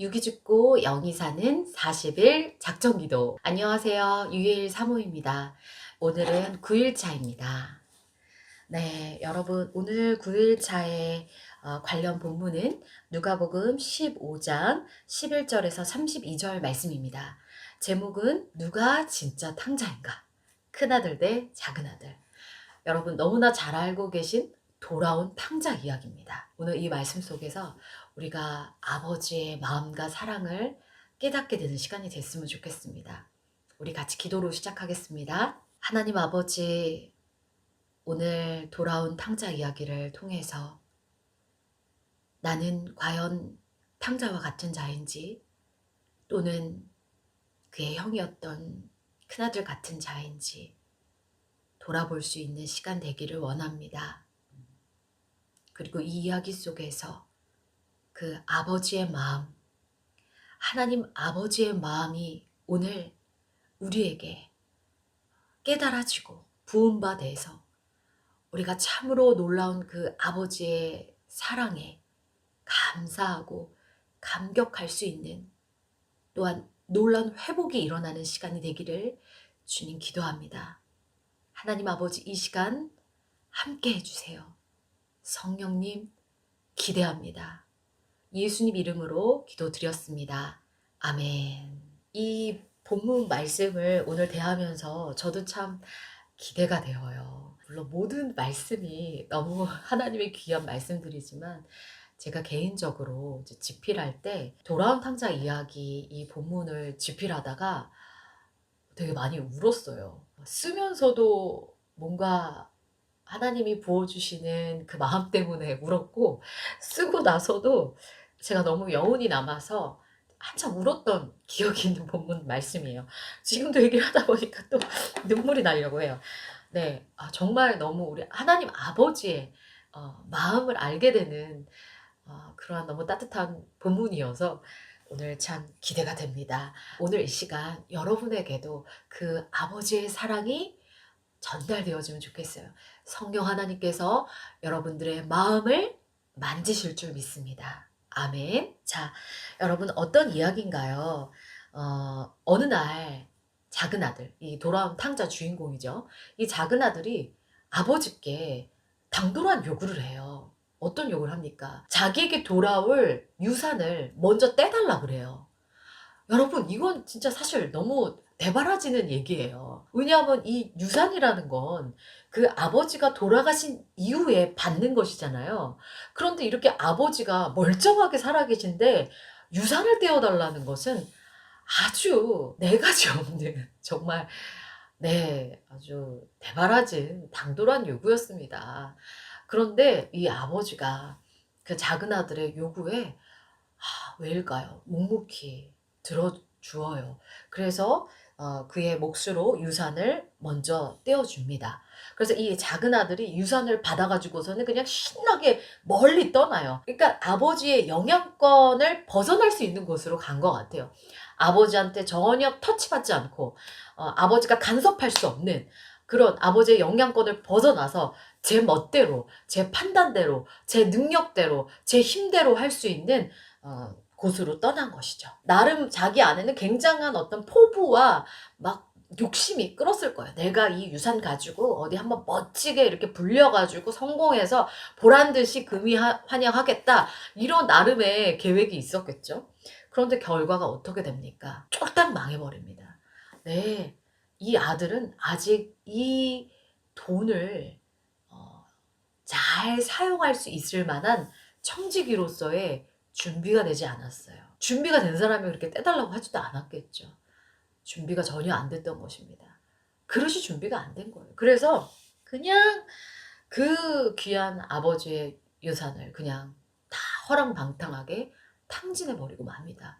6이 죽고 0이 사는 40일 작정기도. 안녕하세요. 유일 사모입니다. 오늘은 9일차입니다. 네, 여러분 오늘 9일차의 관련 본문은 누가복음 15장 11절에서 32절 말씀입니다. 제목은 누가 진짜 탕자인가? 큰아들 대 작은아들. 여러분 너무나 잘 알고 계신 돌아온 탕자 이야기입니다. 오늘 이 말씀 속에서 우리가 아버지의 마음과 사랑을 깨닫게 되는 시간이 됐으면 좋겠습니다. 우리 같이 기도로 시작하겠습니다. 하나님 아버지, 오늘 돌아온 탕자 이야기를 통해서 나는 과연 탕자와 같은 자인지 또는 그의 형이었던 큰아들 같은 자인지 돌아볼 수 있는 시간 되기를 원합니다. 그리고 이 이야기 속에서 그 아버지의 마음, 하나님 아버지의 마음이 오늘 우리에게 깨달아지고 부은 바 돼서 우리가 참으로 놀라운 그 아버지의 사랑에 감사하고 감격할 수 있는, 또한 놀라운 회복이 일어나는 시간이 되기를 주님 기도합니다. 하나님 아버지, 이 시간 함께 해주세요. 성령님 기대합니다. 예수님 이름으로 기도드렸습니다. 아멘. 이 본문 말씀을 오늘 대하면서 저도 참 기대가 되어요. 물론 모든 말씀이 너무 하나님의 귀한 말씀들이지만 제가 개인적으로 집필할 때 돌아온 탕자 이야기 이 본문을 집필하다가 되게 많이 울었어요. 쓰면서도 뭔가 하나님이 부어주시는 그 마음 때문에 울었고, 쓰고 나서도 제가 너무 여운이 남아서 한참 울었던 기억이 있는 본문 말씀이에요. 지금도 얘기를 하다 보니까 또 눈물이 나려고 해요. 네, 정말 너무 우리 하나님 아버지의 마음을 알게 되는 그러한 너무 따뜻한 본문이어서 오늘 참 기대가 됩니다. 오늘 이 시간 여러분에게도 그 아버지의 사랑이 전달되어지면 좋겠어요. 성령 하나님께서 여러분들의 마음을 만지실 줄 믿습니다. 아멘. 자, 여러분 어떤 이야기인가요? 어느 날 작은 아들, 이 돌아온 탕자 주인공이죠. 이 작은 아들이 아버지께 당돌한 요구를 해요. 어떤 요구를 합니까? 자기에게 돌아올 유산을 먼저 떼달라 그래요. 여러분 이건 진짜 사실 너무 대바라지는 얘기예요. 왜냐하면 이 유산이라는 건 그 아버지가 돌아가신 이후에 받는 것이잖아요. 그런데 이렇게 아버지가 멀쩡하게 살아계신데 유산을 떼어달라는 것은 아주 네 가지 없는 정말, 네, 아주 대바라진 당돌한 요구였습니다. 그런데 이 아버지가 그 작은 아들의 요구에 왜일까요? 묵묵히 들어주어요. 그래서 그의 몫으로 유산을 먼저 떼어줍니다. 그래서 이 작은 아들이 유산을 받아가지고서는 그냥 신나게 멀리 떠나요. 그러니까 아버지의 영향권을 벗어날 수 있는 곳으로 간 것 같아요. 아버지한테 전혀 터치받지 않고 아버지가 간섭할 수 없는 그런 아버지의 영향권을 벗어나서 제 멋대로, 제 판단대로, 제 능력대로, 제 힘대로 할 수 있는 곳으로 떠난 것이죠. 나름 자기 안에는 굉장한 어떤 포부와 막 욕심이 끌었을 거예요. 내가 이 유산 가지고 어디 한번 멋지게 이렇게 불려가지고 성공해서 보란 듯이 금이 환영하겠다. 이런 나름의 계획이 있었겠죠. 그런데 결과가 어떻게 됩니까? 쫄딱 망해버립니다. 네, 이 아들은 아직 이 돈을 잘 사용할 수 있을 만한 청지기로서의 준비가 되지 않았어요. 준비가 된 사람이 그렇게 떼달라고 하지도 않았겠죠. 준비가 전혀 안 됐던 것입니다. 그릇이 준비가 안 된 거예요. 그래서 그냥 그 귀한 아버지의 유산을 그냥 다 허랑방탕하게 탕진해버리고 맙니다.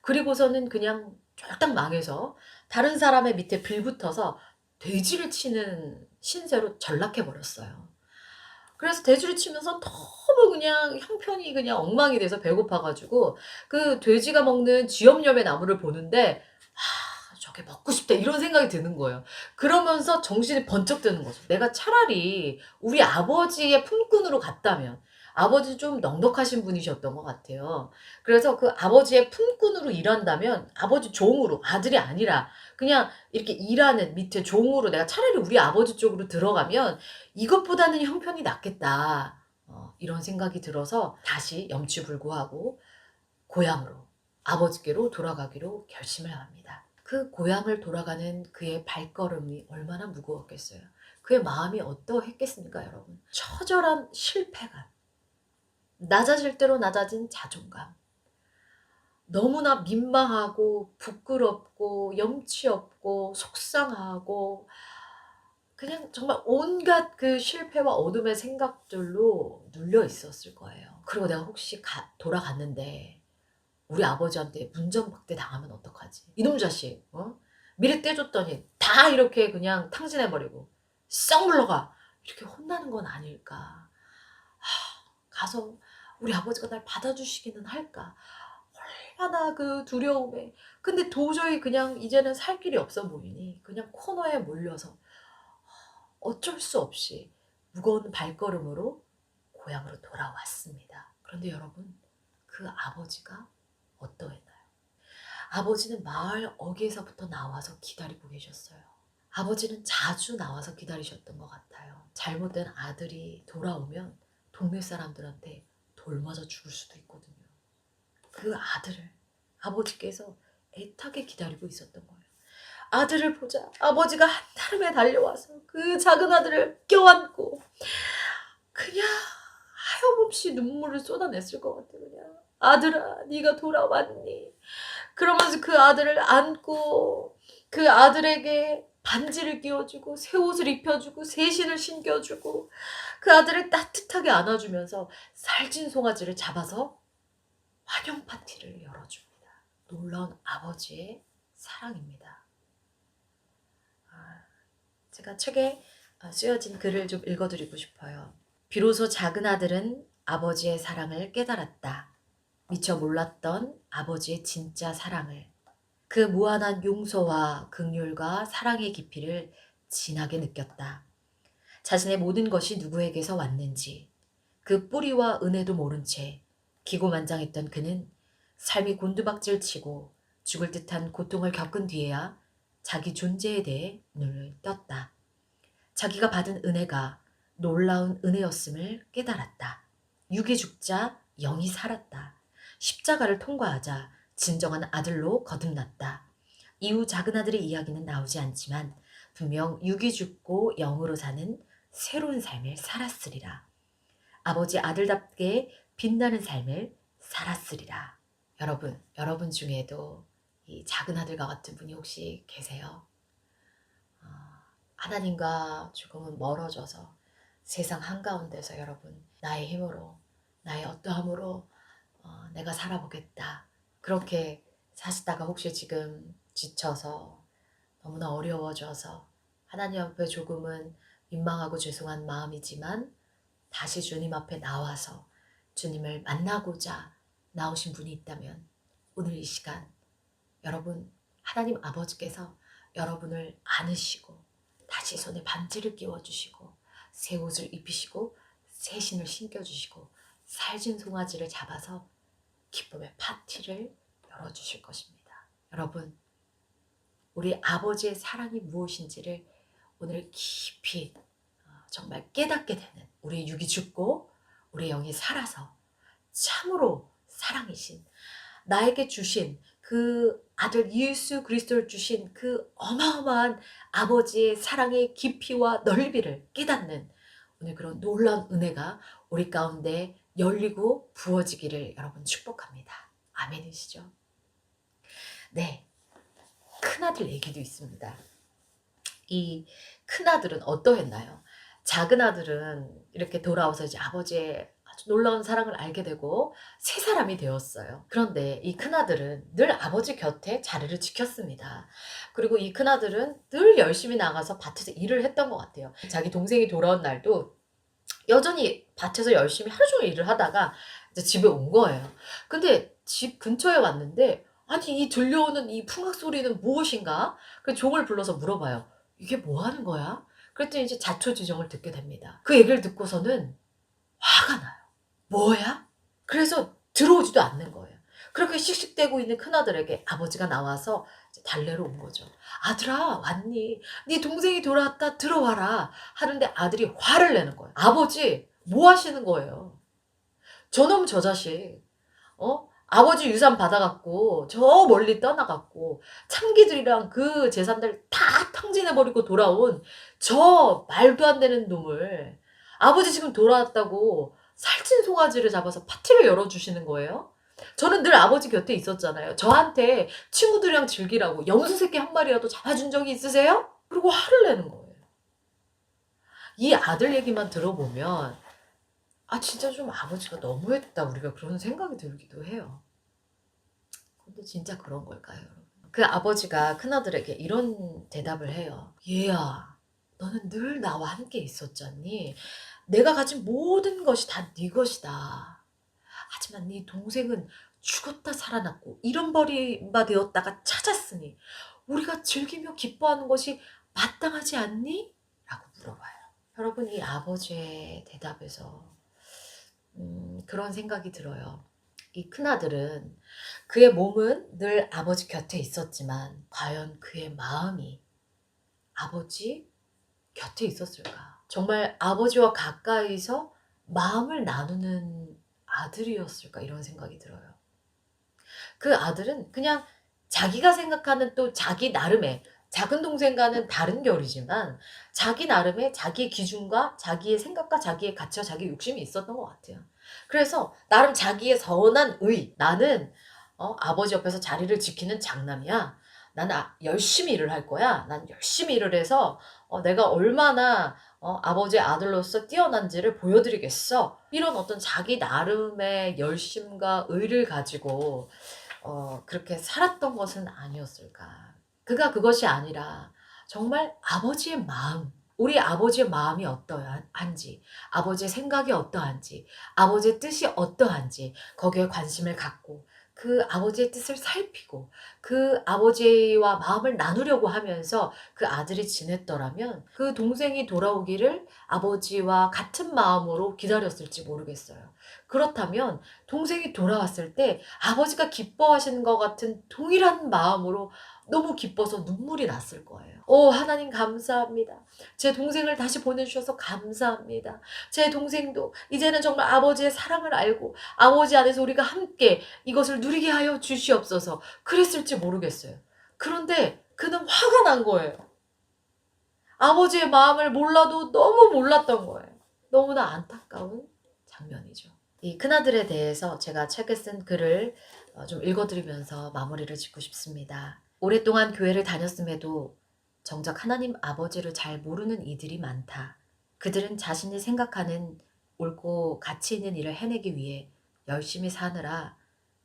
그리고서는 그냥 쫄딱 망해서 다른 사람의 밑에 빌붙어서 돼지를 치는 신세로 전락해버렸어요. 그래서 돼지를 치면서 너무 그냥 형편이 그냥 엉망이 돼서 배고파가지고 그 돼지가 먹는 쥐염염의 나무를 보는데 저게 먹고 싶다 이런 생각이 드는 거예요. 그러면서 정신이 번쩍 드는 거죠. 내가 차라리 우리 아버지의 품꾼으로 갔다면, 아버지 좀 넉넉하신 분이셨던 것 같아요. 그래서 그 아버지의 품꾼으로 일한다면 아버지 종으로 아들이 아니라 그냥 이렇게 일하는 밑에 종으로 내가 차라리 우리 아버지 쪽으로 들어가면 이것보다는 형편이 낫겠다. 이런 생각이 들어서 다시 염치불구하고 고향으로 아버지께로 돌아가기로 결심을 합니다. 그 고향을 돌아가는 그의 발걸음이 얼마나 무거웠겠어요. 그의 마음이 어떠했겠습니까, 여러분? 처절한 실패감, 낮아질 대로 낮아진 자존감, 너무나 민망하고 부끄럽고 염치 없고 속상하고 그냥 정말 온갖 그 실패와 어둠의 생각들로 눌려 있었을 거예요. 그리고 내가 혹시 돌아갔는데 우리 아버지한테 문전박대 당하면 어떡하지? 이놈 자식, 미리 떼줬더니 다 이렇게 그냥 탕진해버리고 썩 물러가. 이렇게 혼나는 건 아닐까. 가서 우리 아버지가 날 받아주시기는 할까. 얼마나 그 두려움에. 근데 도저히 그냥 이제는 살 길이 없어 보이니 그냥 코너에 몰려서 어쩔 수 없이 무거운 발걸음으로 고향으로 돌아왔습니다. 그런데 여러분, 그 아버지가 어떠했나요? 아버지는 마을 어귀에서부터 나와서 기다리고 계셨어요. 아버지는 자주 나와서 기다리셨던 것 같아요. 잘못된 아들이 돌아오면 동네 사람들한테 돌 맞아 죽을 수도 있거든요. 그 아들을 아버지께서 애타게 기다리고 있었던 거예요. 아들을 보자 아버지가 한달음에 달려와서 그 작은 아들을 껴안고 그냥 하염없이 눈물을 쏟아냈을 것 같아요. 그냥 아들아 네가 돌아왔니? 그러면서 그 아들을 안고 그 아들에게 반지를 끼워주고 새 옷을 입혀주고 새신을 신겨주고 그 아들을 따뜻하게 안아주면서 살찐 송아지를 잡아서 환영 파티를 열어줍니다. 놀라운 아버지의 사랑입니다. 제가 책에 쓰여진 글을 좀 읽어드리고 싶어요. 비로소 작은 아들은 아버지의 사랑을 깨달았다. 미처 몰랐던 아버지의 진짜 사랑을. 그 무한한 용서와 긍휼과 사랑의 깊이를 진하게 느꼈다. 자신의 모든 것이 누구에게서 왔는지, 그 뿌리와 은혜도 모른 채 기고만장했던 그는 삶이 곤두박질 치고 죽을 듯한 고통을 겪은 뒤에야 자기 존재에 대해 눈을 떴다. 자기가 받은 은혜가 놀라운 은혜였음을 깨달았다. 육이 죽자 영이 살았다. 십자가를 통과하자 진정한 아들로 거듭났다. 이후 작은 아들의 이야기는 나오지 않지만 분명 육이 죽고 영으로 사는 새로운 삶을 살았으리라. 아버지 아들답게 빛나는 삶을 살았으리라. 여러분 중에도 이 작은 아들과 같은 분이 혹시 계세요? 하나님과 조금은 멀어져서 세상 한가운데서 여러분 나의 힘으로 나의 어떠함으로 내가 살아보겠다. 그렇게 사시다가 혹시 지금 지쳐서 너무나 어려워져서 하나님 앞에 조금은 민망하고 죄송한 마음이지만 다시 주님 앞에 나와서 주님을 만나고자 나오신 분이 있다면 오늘 이 시간 여러분 하나님 아버지께서 여러분을 안으시고 다시 손에 반지를 끼워주시고 새 옷을 입히시고 새 신을 신겨주시고 살찐 송아지를 잡아서 기쁨의 파티를 열어주실 것입니다. 여러분 우리 아버지의 사랑이 무엇인지를 오늘 깊이 정말 깨닫게 되는 우리의 육이 죽고 우리의 영이 살아서 참으로 사랑이신 나에게 주신 그 아들 예수 그리스도를 주신 그 어마어마한 아버지의 사랑의 깊이와 넓이를 깨닫는 오늘 그런 놀라운 은혜가 우리 가운데 열리고 부어지기를 여러분 축복합니다. 아멘이시죠? 네, 큰아들 얘기도 있습니다. 이 큰아들은 어떠했나요? 작은 아들은 이렇게 돌아와서 이제 아버지의 아주 놀라운 사랑을 알게 되고 새 사람이 되었어요. 그런데 이 큰아들은 늘 아버지 곁에 자리를 지켰습니다. 그리고 이 큰아들은 늘 열심히 나가서 밭에서 일을 했던 것 같아요. 자기 동생이 돌아온 날도 여전히 밭에서 열심히 하루 종일 일을 하다가 이제 집에 온 거예요. 근데 집 근처에 왔는데 아니 이 들려오는 이 풍악 소리는 무엇인가? 그 종을 불러서 물어봐요. 이게 뭐 하는 거야? 그랬더니 이제 자초지종을 듣게 됩니다. 그 얘기를 듣고서는 화가 나요. 뭐야? 그래서 들어오지도 않는 거예요. 그렇게 씩씩대고 있는 큰아들에게 아버지가 나와서 이제 달래러 온 거죠. "아들아 왔니? 네 동생이 돌아왔다. 들어와라." 하는데 아들이 화를 내는 거예요. "아버지 뭐 하시는 거예요? 저놈 저 자식 아버지 유산 받아 갖고 저 멀리 떠나 갖고 참기들이랑 그 재산들 다 탕진해 버리고 돌아온 저 말도 안 되는 놈을 아버지 지금 돌아왔다고 살찐 송아지를 잡아서 파티를 열어 주시는 거예요? 저는 늘 아버지 곁에 있었잖아요. 저한테 친구들이랑 즐기라고 염소 새끼 한 마리라도 잡아 준 적이 있으세요?" 그리고 화를 내는 거예요. 이 아들 얘기만 들어보면 '아 진짜 좀 아버지가 너무했다.' 우리가 그런 생각이 들기도 해요. 근데 진짜 그런 걸까요, 여러분? 그 아버지가 큰아들에게 이런 대답을 해요. "얘야, 너는 늘 나와 함께 있었잖니. 내가 가진 모든 것이 다 네 것이다. 하지만 네 동생은 죽었다 살아났고 잃은버림바 되었다가 찾았으니 우리가 즐기며 기뻐하는 것이 마땅하지 않니?" 라고 물어봐요. 여러분 이 아버지의 대답에서 그런 생각이 들어요. 이 큰아들은 그의 몸은 늘 아버지 곁에 있었지만 과연 그의 마음이 아버지 곁에 있었을까? 정말 아버지와 가까이서 마음을 나누는 아들이었을까? 이런 생각이 들어요. 그 아들은 그냥 자기가 생각하는 또 자기 나름의 작은 동생과는 다른 결이지만 자기 나름의 자기의 기준과 자기의 생각과 자기의 가치와 자기의 욕심이 있었던 것 같아요. 그래서 나름 자기의 선한 의, '나는 아버지 옆에서 자리를 지키는 장남이야. 나는 열심히 일을 할 거야. 난 열심히 일을 해서 내가 얼마나 아버지의 아들로서 뛰어난지를 보여드리겠어.' 이런 어떤 자기 나름의 열심과 의를 가지고 그렇게 살았던 것은 아니었을까. 그가 그것이 아니라 정말 아버지의 마음, 우리 아버지의 마음이 어떠한지, 아버지의 생각이 어떠한지, 아버지의 뜻이 어떠한지 거기에 관심을 갖고 그 아버지의 뜻을 살피고 그 아버지와 마음을 나누려고 하면서 그 아들이 지냈더라면 그 동생이 돌아오기를 아버지와 같은 마음으로 기다렸을지 모르겠어요. 그렇다면 동생이 돌아왔을 때 아버지가 기뻐하시는 것 같은 동일한 마음으로 너무 기뻐서 눈물이 났을 거예요. 하나님 감사합니다. 제 동생을 다시 보내주셔서 감사합니다. 제 동생도 이제는 정말 아버지의 사랑을 알고 아버지 안에서 우리가 함께 이것을 누리게 하여 주시옵소서. 그랬을지 모르겠어요. 그런데 그는 화가 난 거예요. 아버지의 마음을 몰라도 너무 몰랐던 거예요. 너무나 안타까운 장면이죠. 이 큰아들에 대해서 제가 책에 쓴 글을 좀 읽어드리면서 마무리를 짓고 싶습니다. 오랫동안 교회를 다녔음에도 정작 하나님 아버지를 잘 모르는 이들이 많다. 그들은 자신이 생각하는 옳고 가치 있는 일을 해내기 위해 열심히 사느라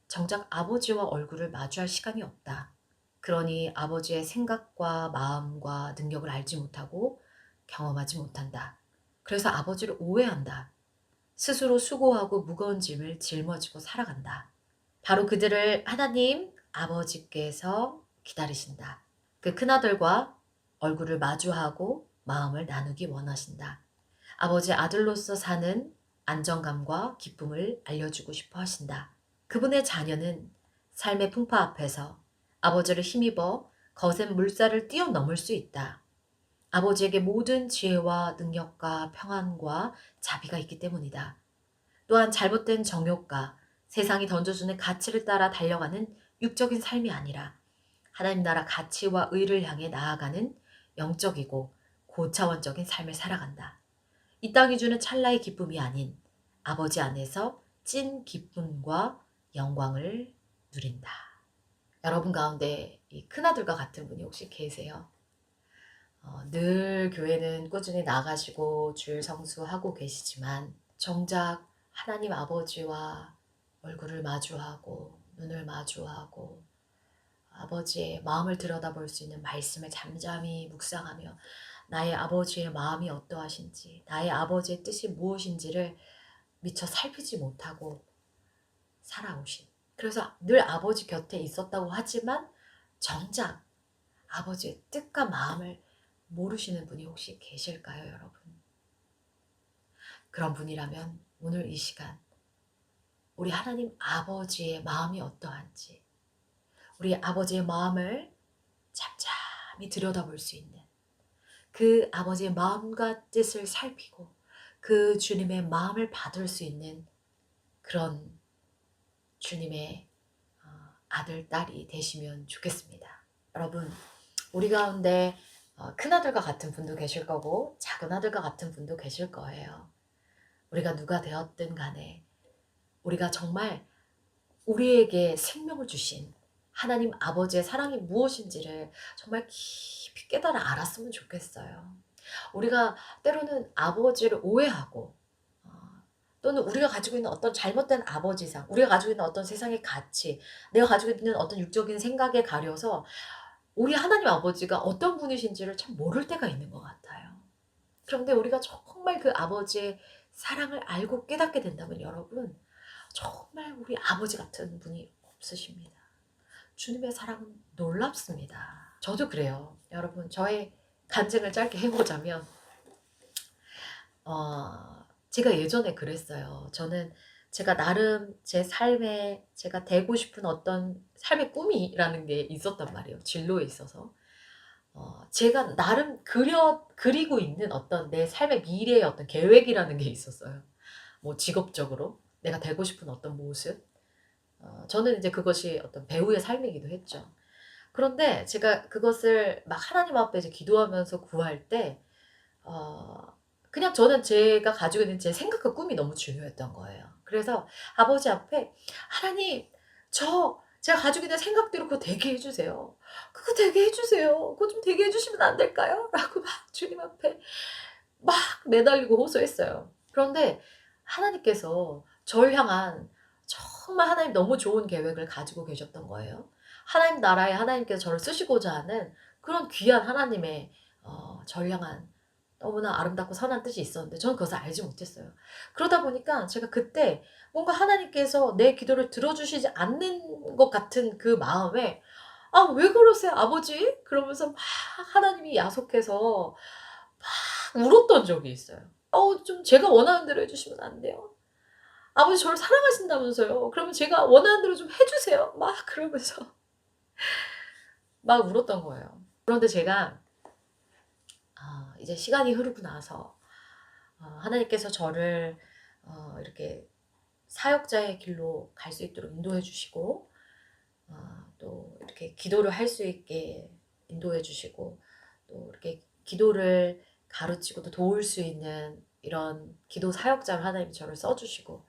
정작 아버지와 얼굴을 마주할 시간이 없다. 그러니 아버지의 생각과 마음과 능력을 알지 못하고 경험하지 못한다. 그래서 아버지를 오해한다. 스스로 수고하고 무거운 짐을 짊어지고 살아간다. 바로 그들을 하나님 아버지께서 기다리신다. 그 큰아들과 얼굴을 마주하고 마음을 나누기 원하신다. 아버지의 아들로서 사는 안정감과 기쁨을 알려주고 싶어 하신다. 그분의 자녀는 삶의 풍파 앞에서 아버지를 힘입어 거센 물살을 뛰어넘을 수 있다. 아버지에게 모든 지혜와 능력과 평안과 자비가 있기 때문이다. 또한 잘못된 정욕과 세상이 던져주는 가치를 따라 달려가는 육적인 삶이 아니라 하나님 나라 가치와 의를 향해 나아가는 영적이고 고차원적인 삶을 살아간다. 이 땅이 주는 찰나의 기쁨이 아닌 아버지 안에서 찐 기쁨과 영광을 누린다. 여러분 가운데 이 큰아들과 같은 분이 혹시 계세요? 늘 교회는 꾸준히 나가시고 주일 성수하고 계시지만 정작 하나님 아버지와 얼굴을 마주하고 눈을 마주하고 아버지의 마음을 들여다볼 수 있는 말씀을 잠잠히 묵상하며 나의 아버지의 마음이 어떠하신지, 나의 아버지의 뜻이 무엇인지를 미처 살피지 못하고 살아오신. 그래서 늘 아버지 곁에 있었다고 하지만 정작 아버지의 뜻과 마음을 모르시는 분이 혹시 계실까요, 여러분? 그런 분이라면 오늘 이 시간 우리 하나님 아버지의 마음이 어떠한지, 우리 아버지의 마음을 잠잠히 들여다볼 수 있는, 그 아버지의 마음과 뜻을 살피고 그 주님의 마음을 받을 수 있는 그런 주님의 아들, 딸이 되시면 좋겠습니다. 여러분, 우리 가운데 큰아들과 같은 분도 계실 거고 작은 아들과 같은 분도 계실 거예요. 우리가 누가 되었든 간에 우리가 정말 우리에게 생명을 주신 하나님 아버지의 사랑이 무엇인지를 정말 깊이 깨달아 알았으면 좋겠어요. 우리가 때로는 아버지를 오해하고 또는 우리가 가지고 있는 어떤 잘못된 아버지상, 우리가 가지고 있는 어떤 세상의 가치, 내가 가지고 있는 어떤 육적인 생각에 가려서 우리 하나님 아버지가 어떤 분이신지를 참 모를 때가 있는 것 같아요. 그런데 우리가 정말 그 아버지의 사랑을 알고 깨닫게 된다면 여러분, 정말 우리 아버지 같은 분이 없으십니다. 주님의 사랑은 놀랍습니다. 저도 그래요. 여러분, 저의 간증을 짧게 해보자면 제가 예전에 그랬어요. 저는 제가 나름 제 삶에 제가 되고 싶은 어떤 삶의 꿈이라는 게 있었단 말이에요. 진로에 있어서. 제가 나름 그리고 있는 어떤 내 삶의 미래의 어떤 계획이라는 게 있었어요. 뭐 직업적으로 내가 되고 싶은 어떤 모습. 저는 이제 그것이 어떤 배우의 삶이기도 했죠. 그런데 제가 그것을 막 하나님 앞에 이제 기도하면서 구할 때, 그냥 저는 제가 가지고 있는 제 생각과 꿈이 너무 중요했던 거예요. 그래서 아버지 앞에 하나님, 제가 가지고 있는 생각대로 그거 되게 해주세요. 그거 되게 해주세요. 그거 좀 되게 해주시면 안 될까요? 라고 막 주님 앞에 막 매달리고 호소했어요. 그런데 하나님께서 저를 향한 정말 하나님 너무 좋은 계획을 가지고 계셨던 거예요. 하나님 나라에 하나님께서 저를 쓰시고자 하는 그런 귀한 하나님의 저를 향한 너무나 아름답고 선한 뜻이 있었는데 저는 그것을 알지 못했어요. 그러다 보니까 제가 그때 뭔가 하나님께서 내 기도를 들어주시지 않는 것 같은 그 마음에 "아 왜 그러세요 아버지?" 그러면서 막 하나님이 야속해서 막 울었던 적이 있어요. 좀 제가 원하는 대로 해 주시면 안 돼요? 아버지 저를 사랑하신다면서요. 그러면 제가 원하는 대로 좀 해 주세요." 막 그러면서 막 울었던 거예요. 그런데 제가 이제 시간이 흐르고 나서 하나님께서 저를 이렇게 사역자의 길로 갈 수 있도록 인도해 주시고 또 이렇게 기도를 할 수 있게 인도해 주시고 또 이렇게 기도를 가르치고 또 도울 수 있는 이런 기도 사역자로 하나님이 저를 써 주시고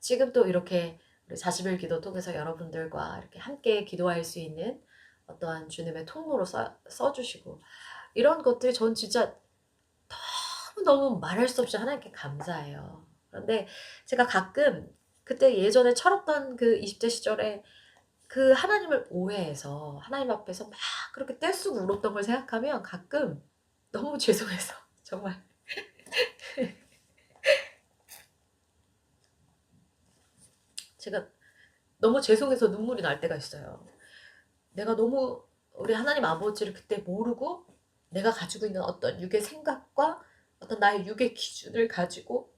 지금 또 이렇게 우리 40일 기도 통해서 여러분들과 이렇게 함께 기도할 수 있는 어떠한 주님의 통로로 써 주시고 이런 것들이 전 진짜 너무너무 말할 수 없이 하나님께 감사해요. 그런데 제가 가끔 그때 예전에 철없던 그 20대 시절에 그 하나님을 오해해서 하나님 앞에서 막 그렇게 떼쓰고 울었던 걸 생각하면 가끔 너무 죄송해서 정말 제가 너무 죄송해서 눈물이 날 때가 있어요. 내가 너무 우리 하나님 아버지를 그때 모르고 내가 가지고 있는 어떤 육의 생각과 어떤 나의 육의 기준을 가지고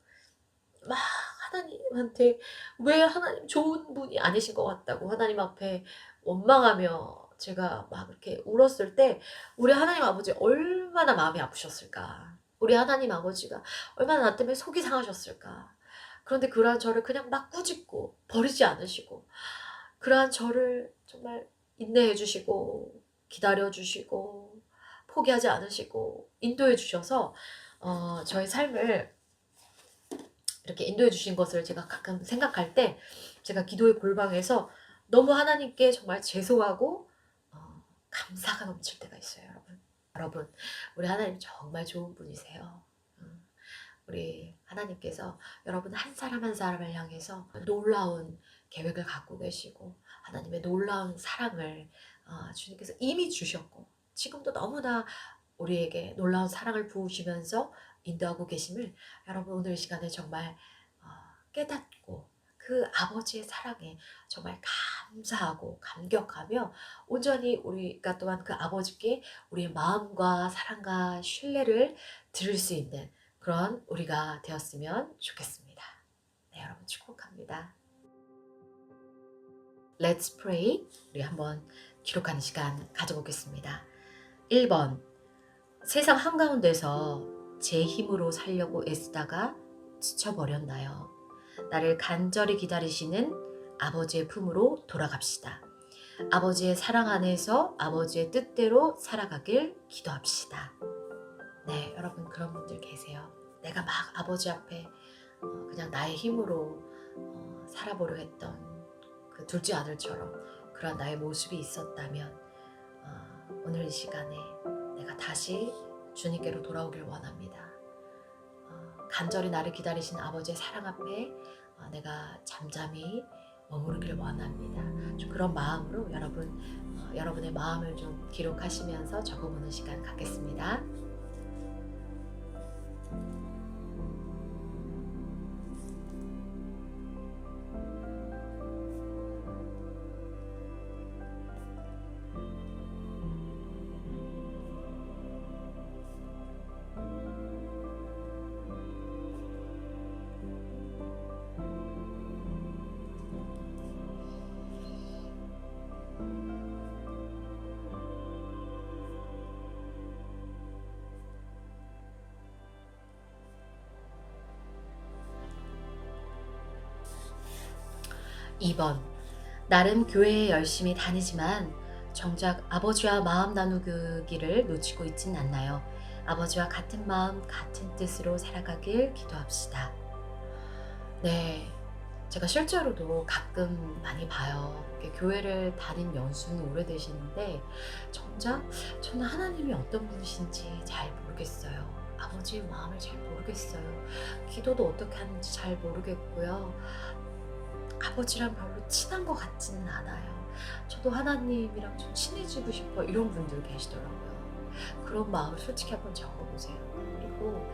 막 하나님한테 왜 하나님 좋은 분이 아니신 것 같다고 하나님 앞에 원망하며 제가 막 이렇게 울었을 때 우리 하나님 아버지 얼마나 마음이 아프셨을까. 우리 하나님 아버지가 얼마나 나 때문에 속이 상하셨을까. 그런데 그러한 저를 그냥 막 꾸짖고 버리지 않으시고 그러한 저를 정말 인내해 주시고 기다려 주시고 포기하지 않으시고 인도해 주셔서 저의 삶을 이렇게 인도해 주신 것을 제가 가끔 생각할 때 제가 기도의 골방에서 너무 하나님께 정말 죄송하고 감사가 넘칠 때가 있어요, 여러분. 여러분, 우리 하나님 정말 좋은 분이세요. 우리 하나님께서 여러분 한 사람 한 사람을 향해서 놀라운 계획을 갖고 계시고 하나님의 놀라운 사랑을 주님께서 이미 주셨고 지금도 너무나 우리에게 놀라운 사랑을 부으시면서 인도하고 계심을 여러분 오늘 이 시간에 정말 깨닫고 그 아버지의 사랑에 정말 감사하고 감격하며 온전히 우리가 또한 그 아버지께 우리의 마음과 사랑과 신뢰를 드릴 수 있는 그런 우리가 되었으면 좋겠습니다. 네, 여러분 축복합니다. Let's pray. 우리 한번 기록하는 시간 가져보겠습니다. 1번. 세상 한가운데서 제 힘으로 살려고 애쓰다가 지쳐버렸나요? 나를 간절히 기다리시는 아버지의 품으로 돌아갑시다. 아버지의 사랑 안에서 아버지의 뜻대로 살아가길 기도합시다. 네, 여러분 그런 분들 계세요. 내가 막 아버지 앞에 그냥 나의 힘으로 살아보려 했던 그 둘째 아들처럼 그런 나의 모습이 있었다면 오늘 이 시간에 내가 다시 주님께로 돌아오길 원합니다. 간절히 나를 기다리신 아버지의 사랑 앞에 내가 잠잠히 머무르기를 원합니다. 좀 그런 마음으로 여러분의 마음을 좀 기록하시면서 적어보는 시간 갖겠습니다. 2번. 나름 교회에 열심히 다니지만 정작 아버지와 마음 나누기를 놓치고 있진 않나요? 아버지와 같은 마음, 같은 뜻으로 살아가길 기도합시다. 네, 제가 실제로도 가끔 많이 봐요. 교회를 다닌 연수는 오래되시는데 정작 저는 하나님이 어떤 분이신지 잘 모르겠어요. 아버지의 마음을 잘 모르겠어요. 기도도 어떻게 하는지 잘 모르겠고요. 아버지랑 별로 친한 것 같지는 않아요. 저도 하나님이랑 좀 친해지고 싶어 이런 분들 계시더라고요. 그런 마음을 솔직히 한번 적어보세요. 그리고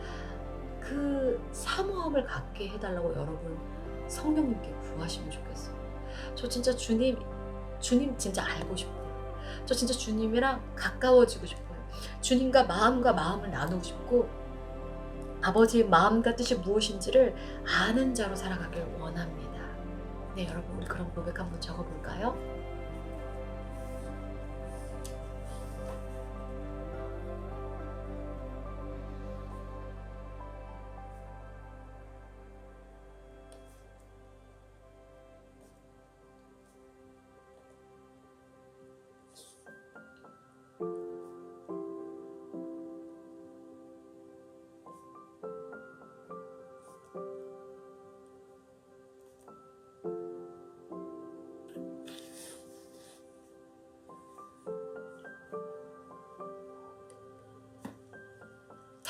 그 사모함을 갖게 해달라고 여러분 성령님께 구하시면 좋겠어요. 저 진짜 주님 진짜 알고 싶어요. 저 진짜 주님이랑 가까워지고 싶어요. 주님과 마음을 나누고 싶고 아버지의 마음과 뜻이 무엇인지를 아는 자로 살아가길 원합니다. 네, 여러분 우리 그런 고백 한번 적어볼까요?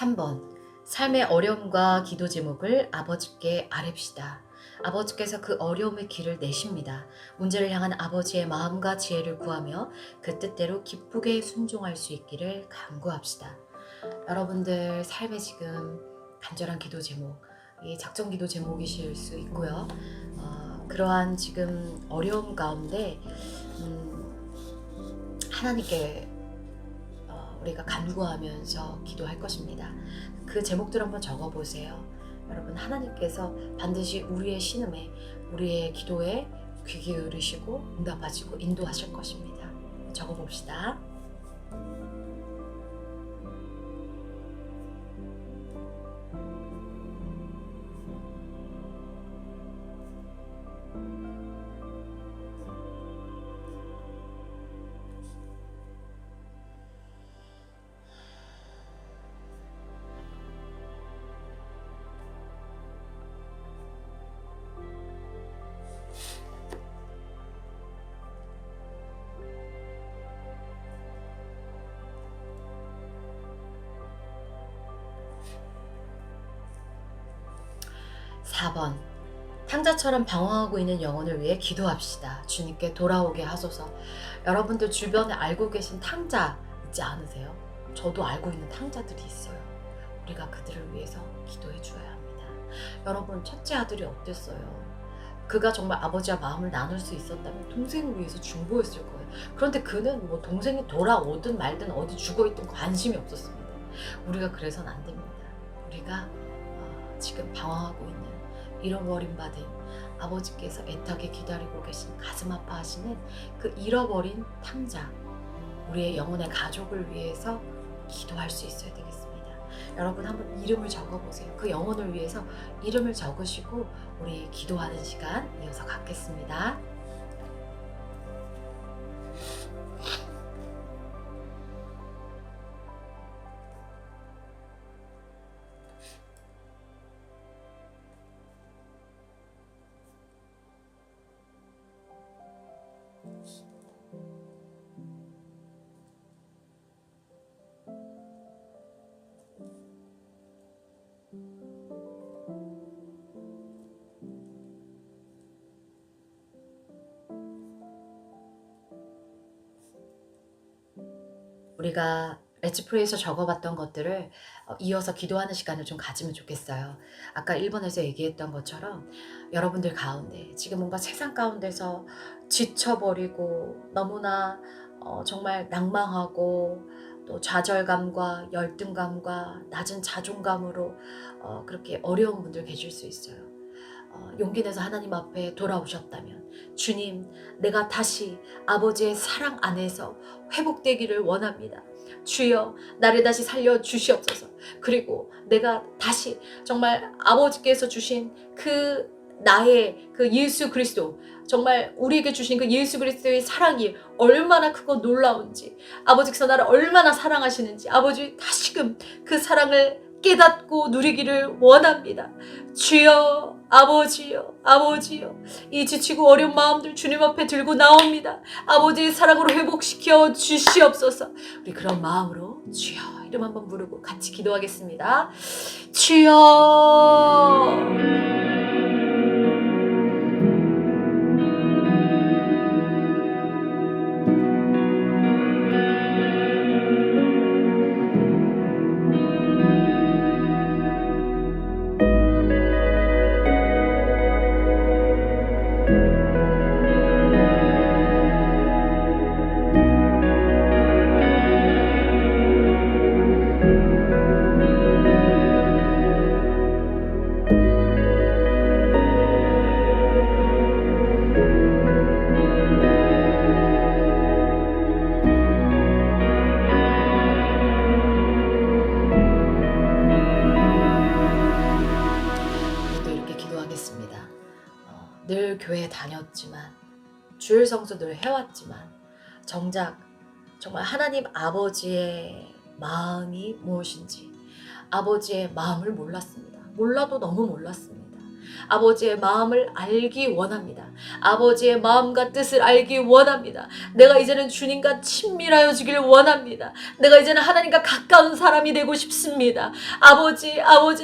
3번. 삶의 어려움과 기도 제목을 아버지께 아뢰시다. 아버지께서 그 어려움의 길을 내십니다. 문제를 향한 아버지의 마음과 지혜를 구하며 그 뜻대로 기쁘게 순종할 수 있기를 간구합시다. 여러분들 삶에 지금 간절한 기도 제목, 이 작정 기도 제목이실 수 있고요. 그러한 지금 어려움 가운데 하나님께 우리가 간구하면서 기도할 것입니다. 그 제목들 한번 적어보세요. 여러분 하나님께서 반드시 우리의 신음에 우리의 기도에 귀 기울이시고 응답하시고 인도하실 것입니다. 적어봅시다. 4번. 탕자처럼 방황하고 있는 영혼을 위해 기도합시다. 주님께 돌아오게 하소서. 여러분들 주변에 알고 계신 탕자 있지 않으세요? 저도 알고 있는 탕자들이 있어요. 우리가 그들을 위해서 기도해 주어야 합니다. 여러분 첫째 아들이 어땠어요? 그가 정말 아버지와 마음을 나눌 수 있었다면 동생을 위해서 중보했을 거예요. 그런데 그는 뭐 동생이 돌아오든 말든 어디 죽어있든 관심이 없었습니다. 우리가 그래서는 안 됩니다. 우리가 지금 방황하고 있는 잃어버림 받은 아버지께서 애타게 기다리고 계신, 가슴 아파하시는 그 잃어버린 탕자, 우리의 영혼의 가족을 위해서 기도할 수 있어야 되겠습니다. 여러분 한번 이름을 적어보세요. 그 영혼을 위해서 이름을 적으시고 우리 기도하는 시간 이어서 갖겠습니다. 우리가 레츠프레이에서 적어봤던 것들을 이어서 기도하는 시간을 좀 가지면 좋겠어요. 아까 1번에서 얘기했던 것처럼 여러분들 가운데 지금 뭔가 세상 가운데서 지쳐버리고 너무나 정말 낭망하고 또 좌절감과 열등감과 낮은 자존감으로 그렇게 어려운 분들 계실 수 있어요. 용기 내서 하나님 앞에 돌아오셨다면, 주님, 내가 다시 아버지의 사랑 안에서 회복되기를 원합니다. 주여, 나를 다시 살려 주시옵소서. 그리고 내가 다시 정말 아버지께서 주신 그 나의 그 예수 그리스도, 정말 우리에게 주신 그 예수 그리스도의 사랑이 얼마나 크고 놀라운지, 아버지께서 나를 얼마나 사랑하시는지, 아버지 다시금 그 사랑을 깨닫고 누리기를 원합니다. 주여, 아버지여, 아버지여, 이 지치고 어려운 마음들 주님 앞에 들고 나옵니다. 아버지의 사랑으로 회복시켜 주시옵소서. 우리 그런 마음으로 주여 이름 한번 부르고 같이 기도하겠습니다. 주여. 늘 교회에 다녔지만, 주일 성수 늘 해왔지만, 정작 정말 하나님 아버지의 마음이 무엇인지, 아버지의 마음을 몰랐습니다. 몰라도 너무 몰랐습니다. 아버지의 마음을 알기 원합니다. 아버지의 마음과 뜻을 알기 원합니다. 내가 이제는 주님과 친밀하여지길 원합니다. 내가 이제는 하나님과 가까운 사람이 되고 싶습니다. 아버지,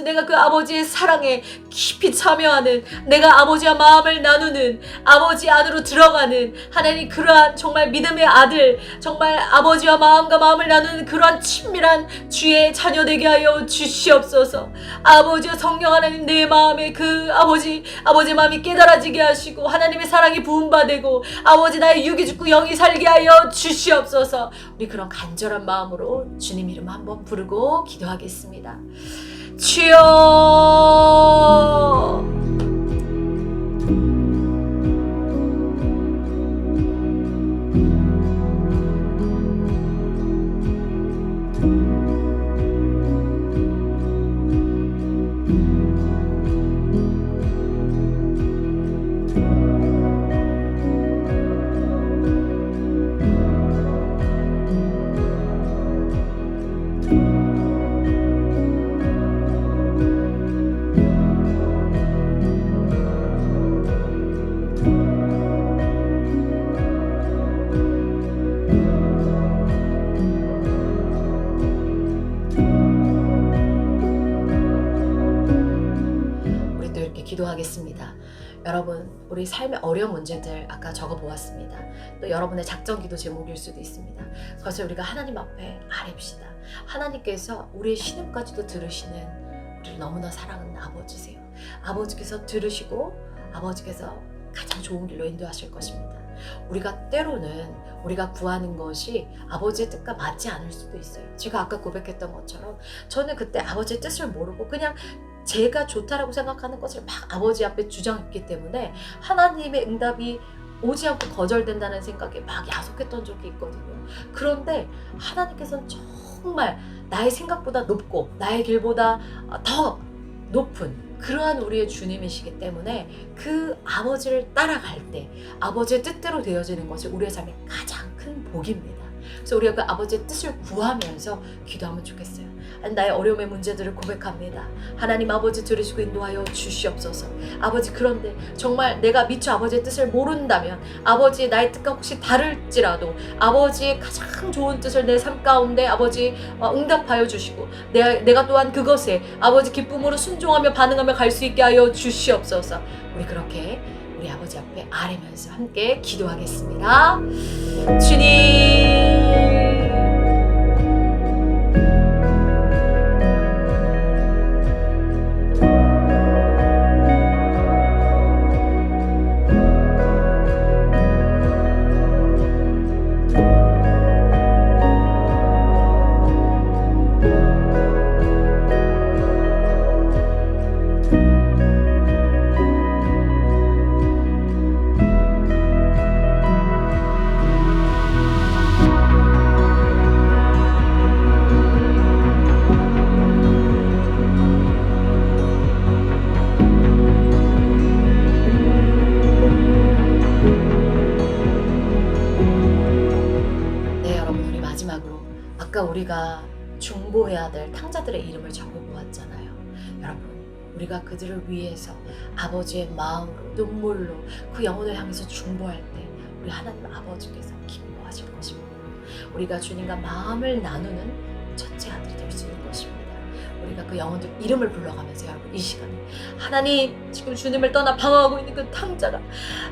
내가 그 아버지의 사랑에 깊이 참여하는, 내가 아버지와 마음을 나누는, 아버지 안으로 들어가는 하나님, 그러한 정말 믿음의 아들, 정말 아버지와 마음과 마음을 나누는 그러한 친밀한 주의 자녀 되게 하여 주시옵소서. 아버지와 성령 하나님, 내 마음에 그 아버지의 마음이 깨달아지게 하시고 하나님의 사랑이 부음받고 아버지 나의 육이 죽고 영이 살게 하여 주시옵소서. 우리 그런 간절한 마음으로 주님 이름 한번 부르고 기도하겠습니다. 주여. 기도하겠습니다. 여러분, 우리 삶의 어려운 문제들 아까 적어보았습니다. 또 여러분의 작정기도 제목일 수도 있습니다. 그것을 우리가 하나님 앞에 아뢰읍시다. 하나님께서 우리의 신음까지도 들으시는 우리를 너무나 사랑하는 아버지세요. 아버지께서 들으시고 아버지께서 가장 좋은 길로 인도하실 것입니다. 우리가 때로는 우리가 구하는 것이 아버지의 뜻과 맞지 않을 수도 있어요. 제가 아까 고백했던 것처럼 저는 그때 아버지의 뜻을 모르고 그냥 제가 좋다라고 생각하는 것을 막 아버지 앞에 주장했기 때문에 하나님의 응답이 오지 않고 거절된다는 생각에 막 야속했던 적이 있거든요. 그런데 하나님께서는 정말 나의 생각보다 높고 나의 길보다 더 높은 그러한 우리의 주님이시기 때문에 그 아버지를 따라갈 때 아버지의 뜻대로 되어지는 것이 우리의 삶의 가장 큰 복입니다. 그래서 우리가 그 아버지의 뜻을 구하면서 기도하면 좋겠어요. 나의 어려움의 문제들을 고백합니다. 하나님 아버지 들으시고 인도하여 주시옵소서. 아버지, 그런데 정말 내가 미처 아버지의 뜻을 모른다면, 아버지 나의 뜻과 혹시 다를지라도 아버지의 가장 좋은 뜻을 내 삶 가운데 아버지 응답하여 주시고 내가 또한 그것에 아버지 기쁨으로 순종하며 반응하며 갈 수 있게 하여 주시옵소서. 우리 그렇게 우리 아버지 앞에 아뢰면서 함께 기도하겠습니다. 주님, 아까 우리가 중보해야 될 탕자들의 이름을 적어보았잖아요. 여러분, 우리가 그들을 위해서 아버지의 마음으로 눈물로 그 영혼을 향해서 중보할 때 우리 하나님 아버지께서 기뻐하실 것입니다. 우리가 주님과 마음을 나누는 첫째 아들이 될 수 있는 것입니다. 우리가 그 영혼들 이름을 불러가면서 여러분, 이 시간에 하나님, 지금 주님을 떠나 방황하고 있는 그 탕자가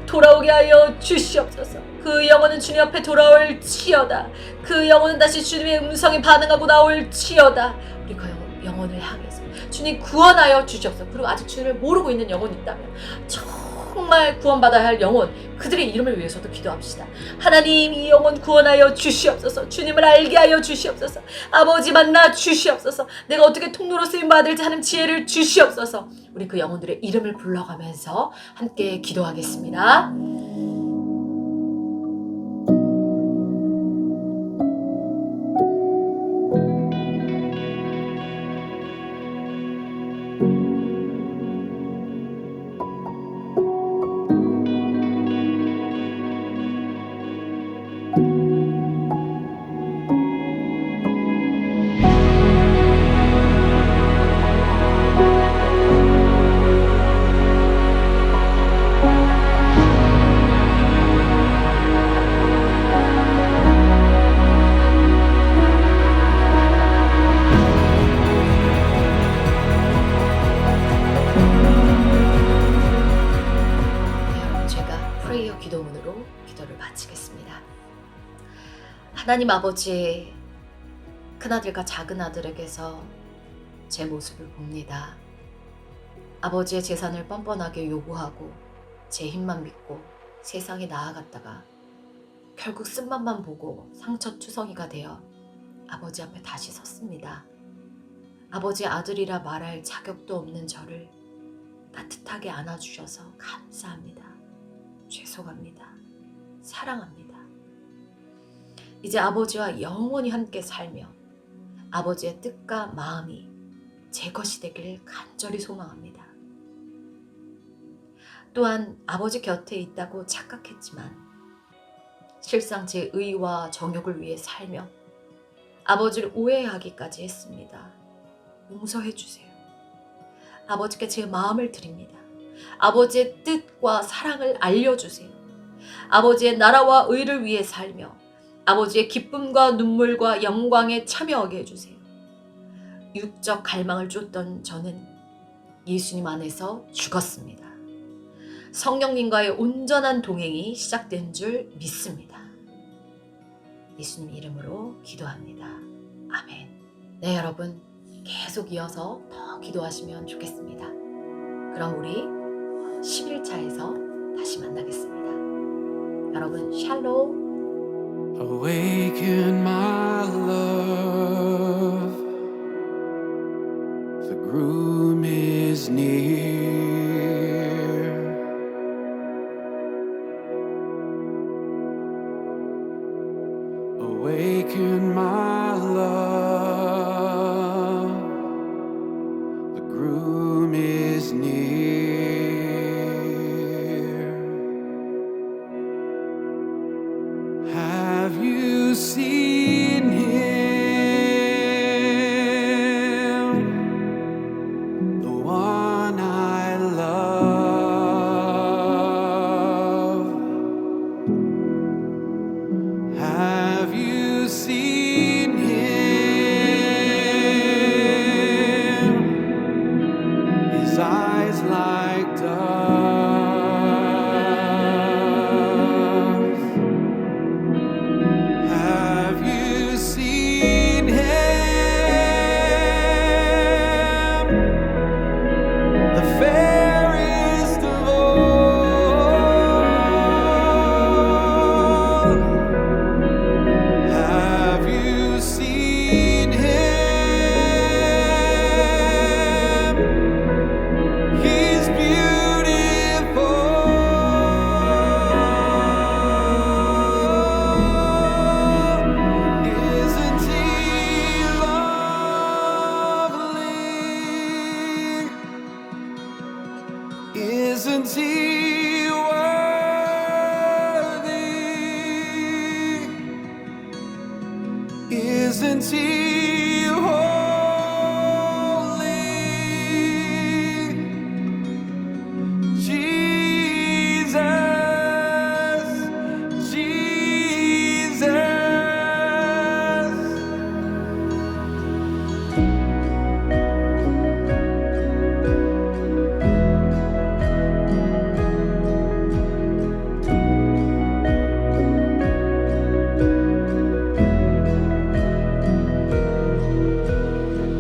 돌아오게 하여 주시옵소서. 그 영혼은 주님 앞에 돌아올지어다. 그 영혼은 다시 주님의 음성에 반응하고 나올지어다. 우리 그 영혼을 향해서 주님 구원하여 주시옵소서. 그리고 아직 주님을 모르고 있는 영혼이 있다면 정말 구원받아야 할 영혼, 그들의 이름을 위해서도 기도합시다. 하나님, 이 영혼 구원하여 주시옵소서. 주님을 알게 하여 주시옵소서. 아버지 만나 주시옵소서. 내가 어떻게 통로로 쓰임받을지 하는 지혜를 주시옵소서. 우리 그 영혼들의 이름을 불러가면서 함께 기도하겠습니다. 기도문으로 기도를 마치겠습니다. 하나님 아버지, 큰아들과 작은아들에게서 제 모습을 봅니다. 아버지의 재산을 뻔뻔하게 요구하고 제 힘만 믿고 세상에 나아갔다가 결국 쓴맛만 보고 상처투성이가 되어 아버지 앞에 다시 섰습니다. 아버지의 아들이라 말할 자격도 없는 저를 따뜻하게 안아주셔서 감사합니다. 죄송합니다. 사랑합니다. 이제 아버지와 영원히 함께 살며 아버지의 뜻과 마음이 제 것이 되길 간절히 소망합니다. 또한 아버지 곁에 있다고 착각했지만 실상 제 의와 정욕을 위해 살며 아버지를 오해하기까지 했습니다. 용서해 주세요. 아버지께 제 마음을 드립니다. 아버지의 뜻과 사랑을 알려주세요. 아버지의 나라와 의를 위해 살며 아버지의 기쁨과 눈물과 영광에 참여하게 해주세요. 육적 갈망을 쫓던 저는 예수님 안에서 죽었습니다. 성령님과의 온전한 동행이 시작된 줄 믿습니다. 예수님 이름으로 기도합니다. 아멘. 네, 여러분 계속 이어서 더 기도하시면 좋겠습니다. 그럼 우리 11차에서 다시 만나겠습니다. 여러분 샬롬. Awaken my love. The groom is Awaken my love, the groom is near. Have you seen him, the one I love? Have you seen him? His eyes like doves. Have you seen him? The fairest of all. Have you seen him? He's beautiful. Isn't he lovely? Isn't he worthy? Isn't he holy? Jesus, Jesus.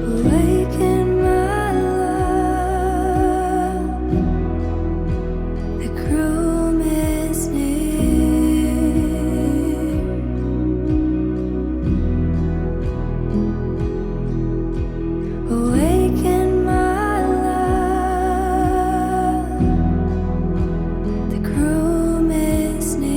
Awaken my love, the groom is near. Awaken my love, the groom is near.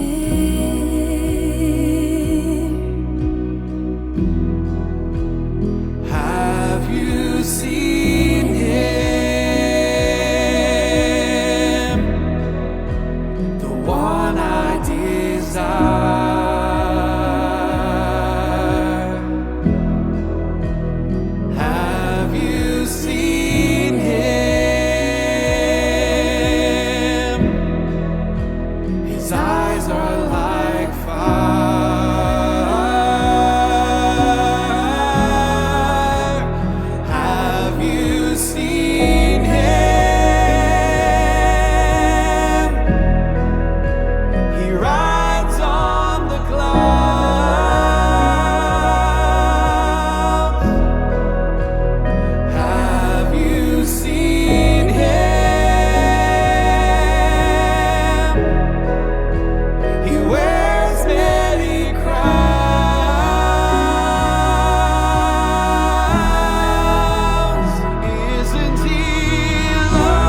Have you seen him, the one I desire? Have you seen him? His eyes are like fire. Have you seen him? He rides on the clouds. Have you seen him? He wears many crowns. Isn't he lovely?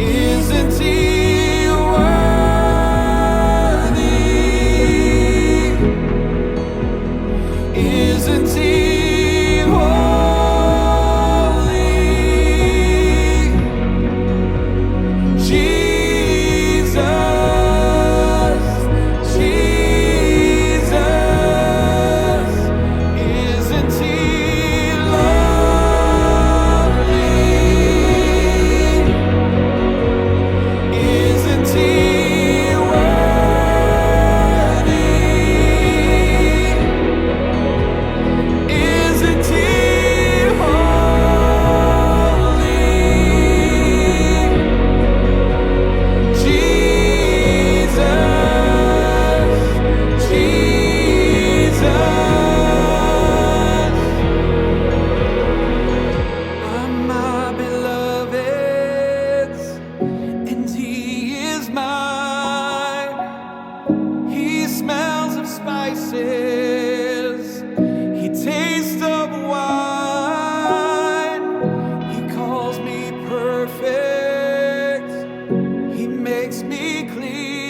Isn't he worthy? Isn't he holy? Jesus, Jesus, isn't he lovely? Isn't he worthy? Isn't he holy? Jesus, Jesus. I'm my beloved's, and he is mine. He smells of spices, he tastes of wine. He calls me perfect, he makes me clean.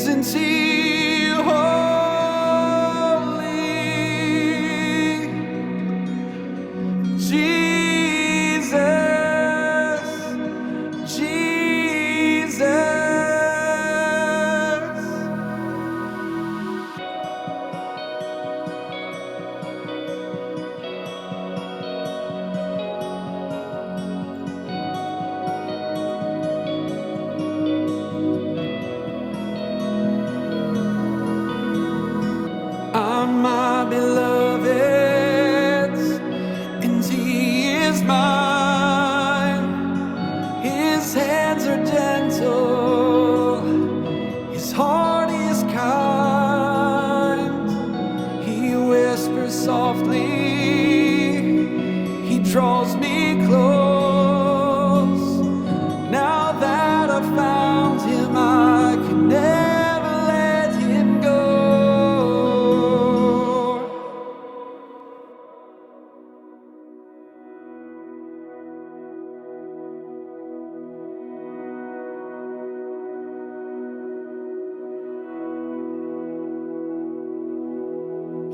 Isn't he holy? Jesus, Jesus. On my beloved's, and he is mine. His hands are gentle, his heart is kind. He whispers softly, he draws me close. Now that I've found him, I can never let him go.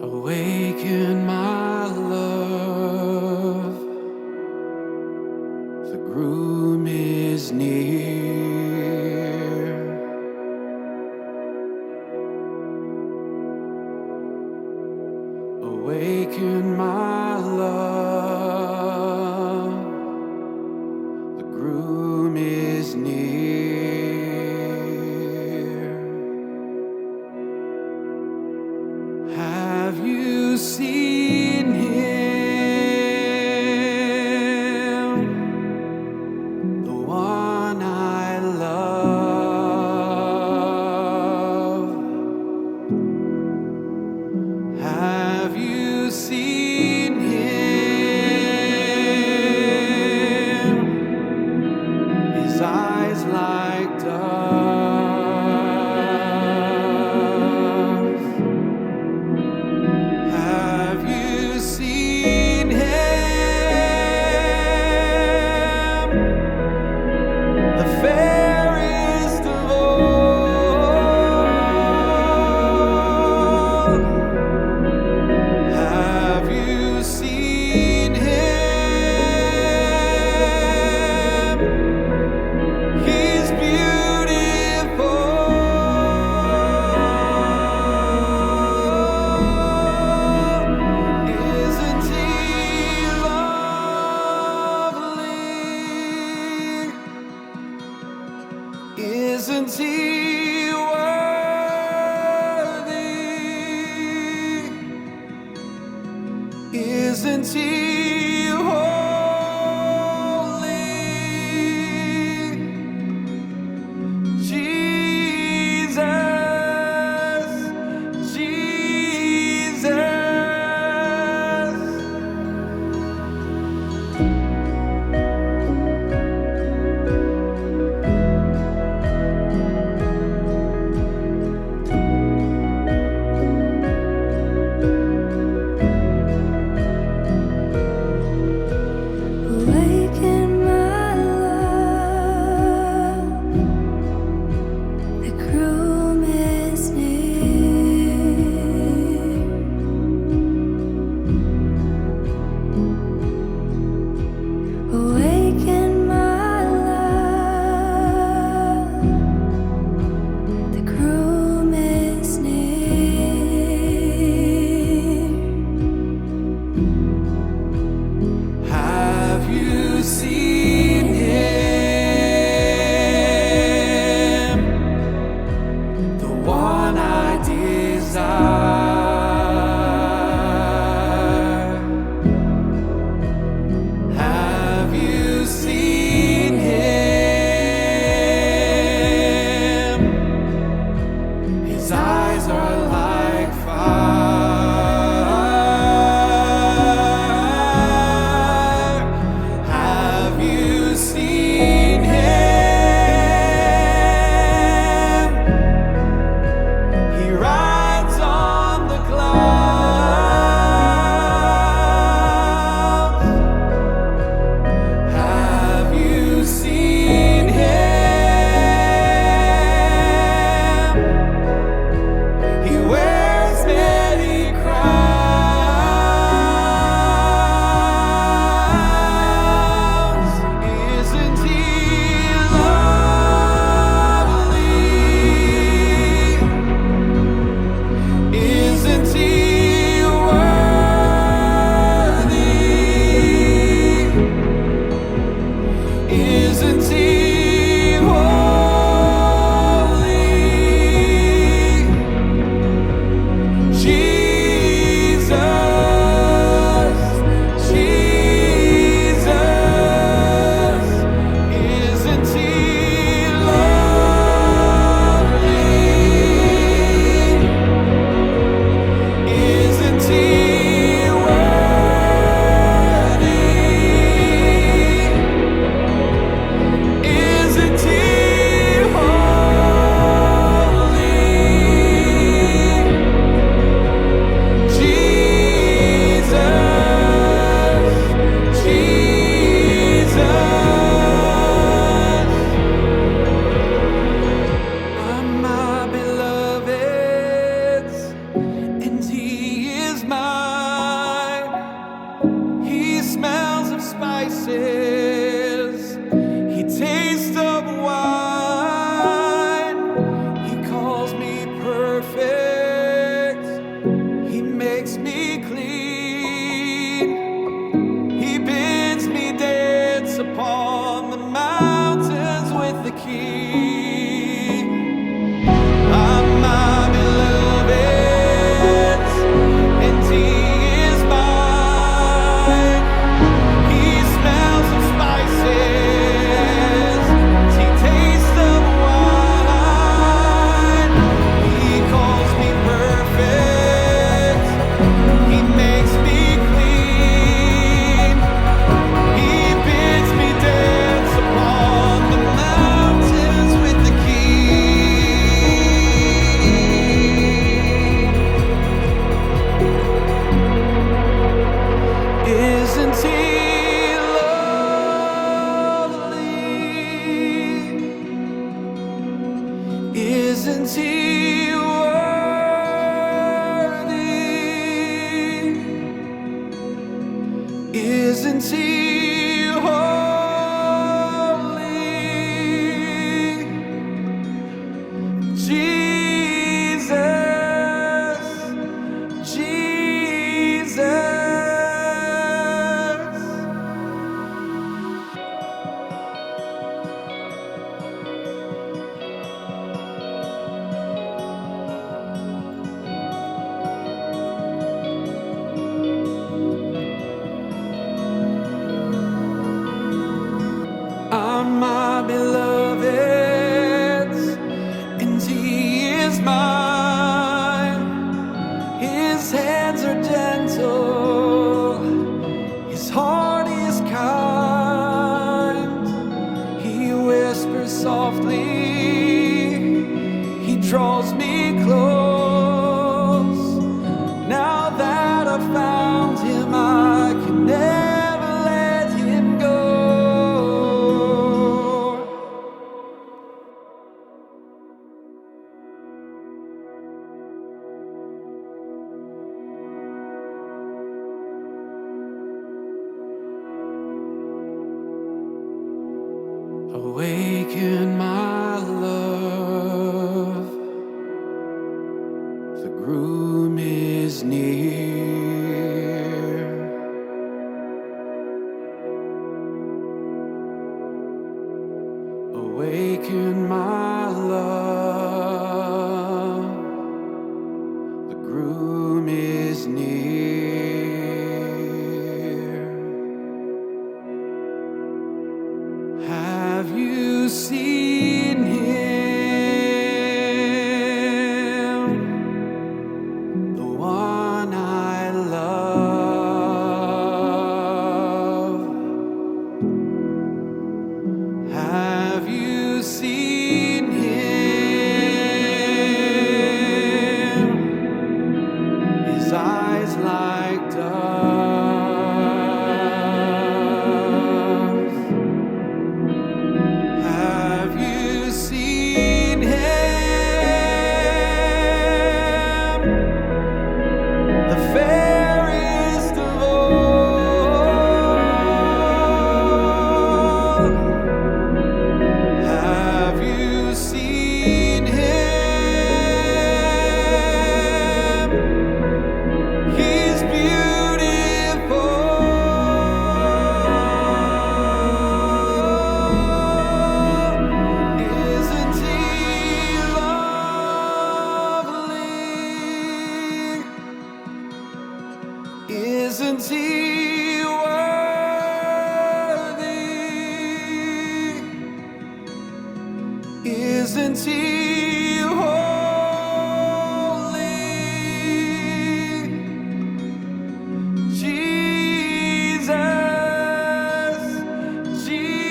Awaken my love, the groom is near. Awaken my love, the groom is near. Have you seen him, the one I love? Have you seen him, his eyes like doves? Have you seen him, the fairest of all? Have you seen him? He's beautiful. Isn't he lovely? Isn't he worthy? Isn't he holy? Jesus, Jesus. Isn't he worthy? Isn't he holy? Jesus, Jesus. On my beloved's, and he is mine. His hands are gentle, his heart is kind. He whispers softly, he draws me close. Now that I've found him, I can never let him go. Awaken my love, the groom is near. Awaken my love, the groom is near. Have you seen him, the one I love? Have you seen him, his eyes like doves? Have you seen him, the fairest of all? Have you seen him? He's beautiful. Isn't he lovely? Isn't he worthy? Isn't he holy? Jesus, Jesus.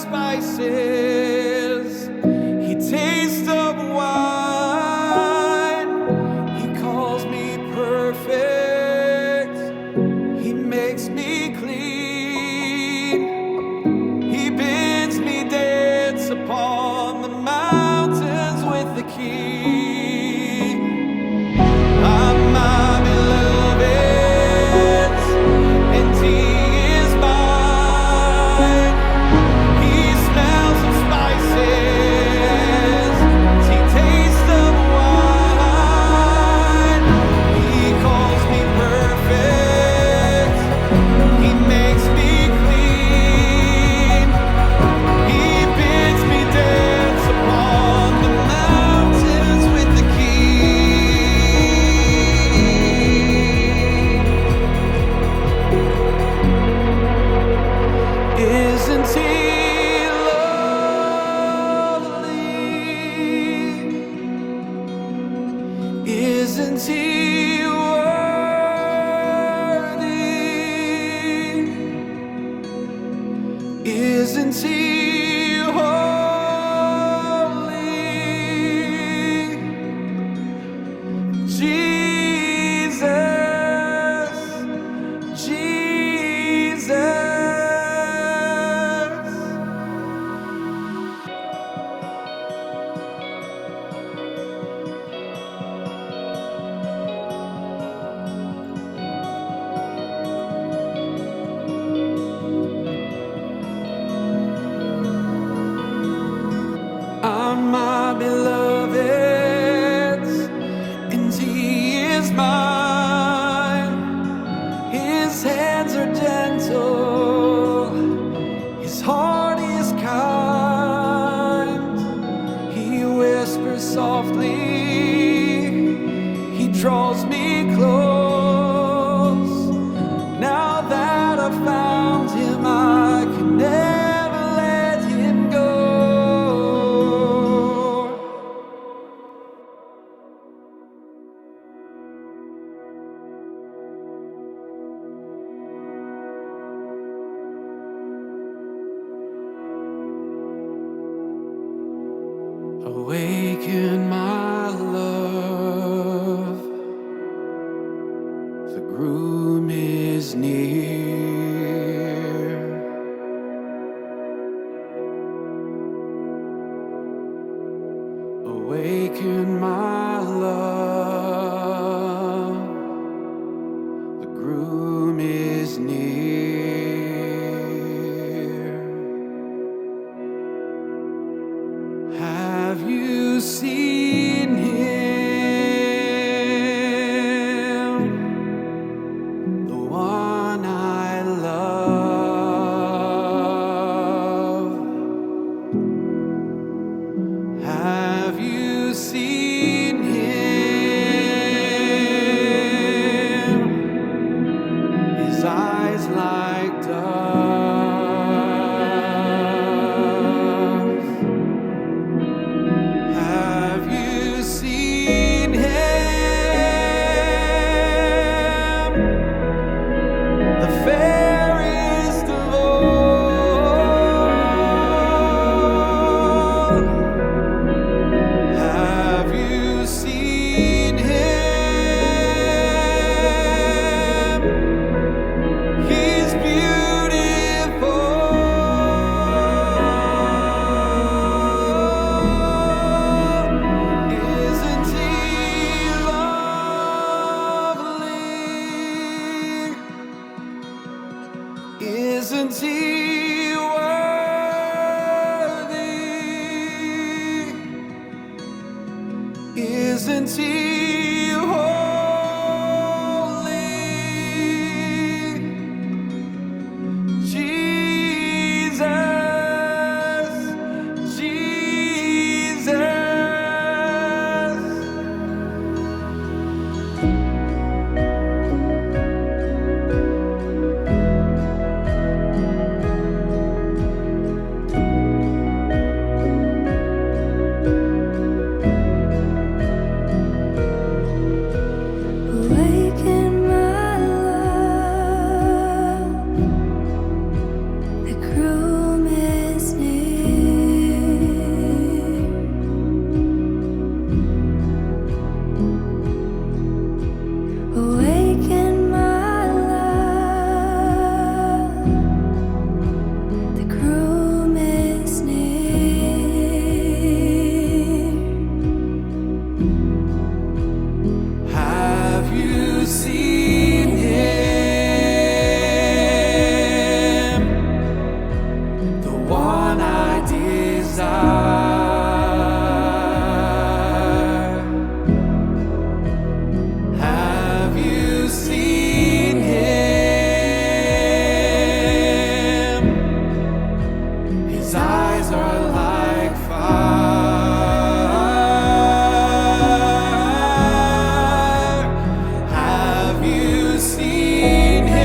spices. He tastes of wine. He calls me perfect. He makes me clean. He bids me dance upon the mountains with the King. I'm my beloved's, and He is mine. He smells of spices. He tastes of wine. He calls me perfect. He makes me clean. He bids me dance upon the mountains with the King. Isn't He lovely? Isn't He worthy? Isn't He holy? Jesus, Jesus. I'm my beloved's, and He is mine. His hands are gentle, His heart is kind. He whispers softly, He draws me close. Now that I've found Him, I can never let Him go. Awaken my love, the groom is near. Awaken my love, the groom is near. Have you seen Him, the one I love? Have you seen Him, His eyes like doves? Have you seen Him, the fairest of all? Have you seen Him? He's beautiful. Isn't He lovely? Isn't He worthy? Isn't He holy? Jesus, Jesus. one I desire. Have you seen him? His eyes are like fire. Have you seen him?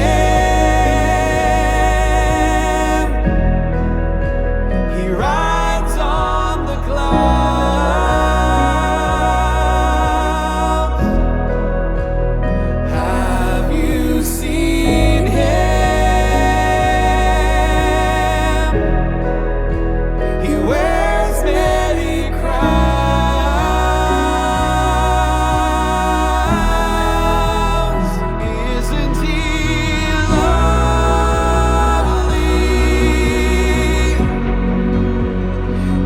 He rides on the clouds. Have you seen him? He wears many crowns. Isn't he lovely?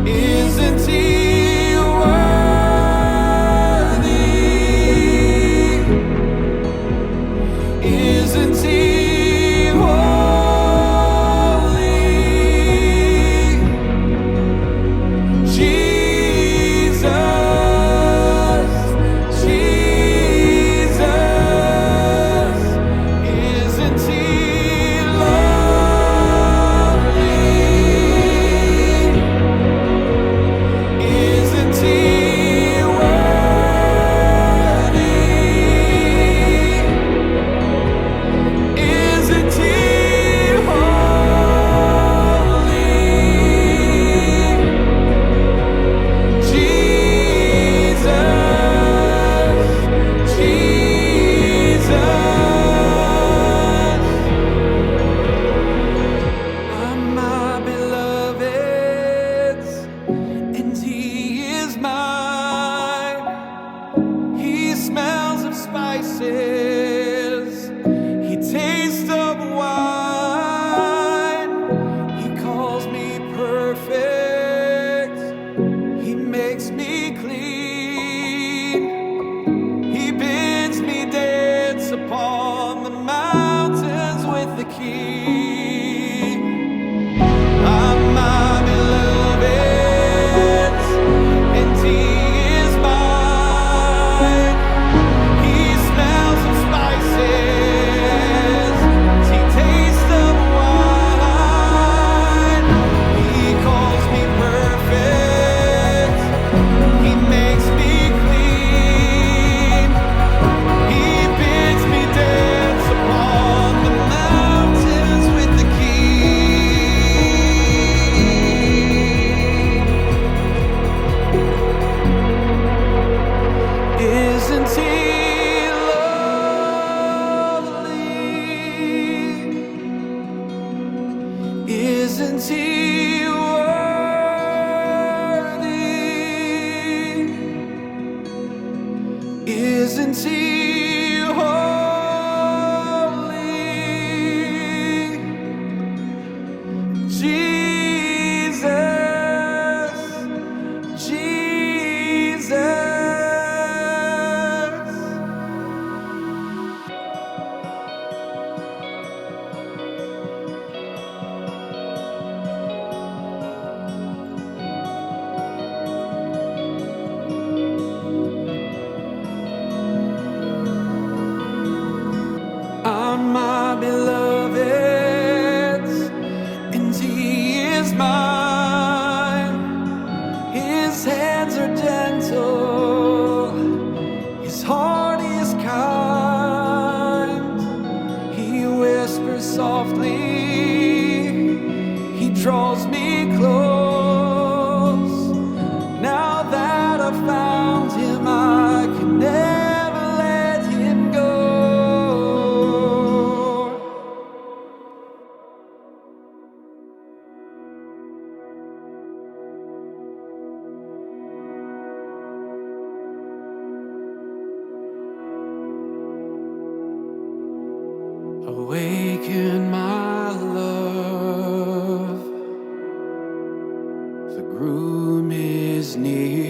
Isn't he worthy? Isn't he holy? Jesus, Jesus, isn't he lovely? Isn't he worthy? Isn't he holy? Jesus, Jesus, I'm my beloved's, and he is mine. He smells of spices, he tastes of wine. He calls me perfect, he makes me clean. He bids me dance upon the mountains with the King. I'm my beloved's, and he is mine. He smells of spices, he tastes of wine. He calls me perfect, he makes me clean. He bids me dance upon the mountains with the King. Isn't he lovely? Isn't he worthy? Isn't he holy? Jesus, Jesus. I'm my beloved's, and he is mine. His hands are gentle, his heart is kind. He whispers softly, he draws me close. Now that I've found him, I can never let him go. Awaken my love, the groom is near.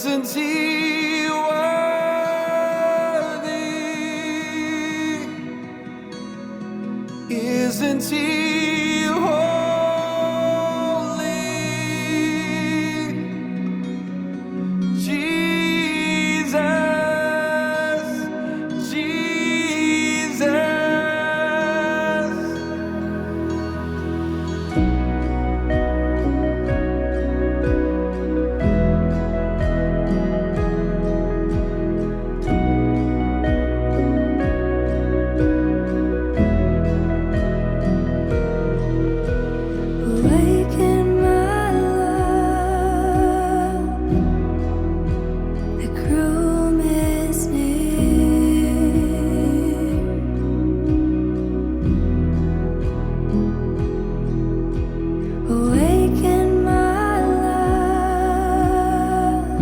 Isn't he worthy? Isn't he holy? Jesus, Jesus. Awaken my love, the groom is near. Awaken my love,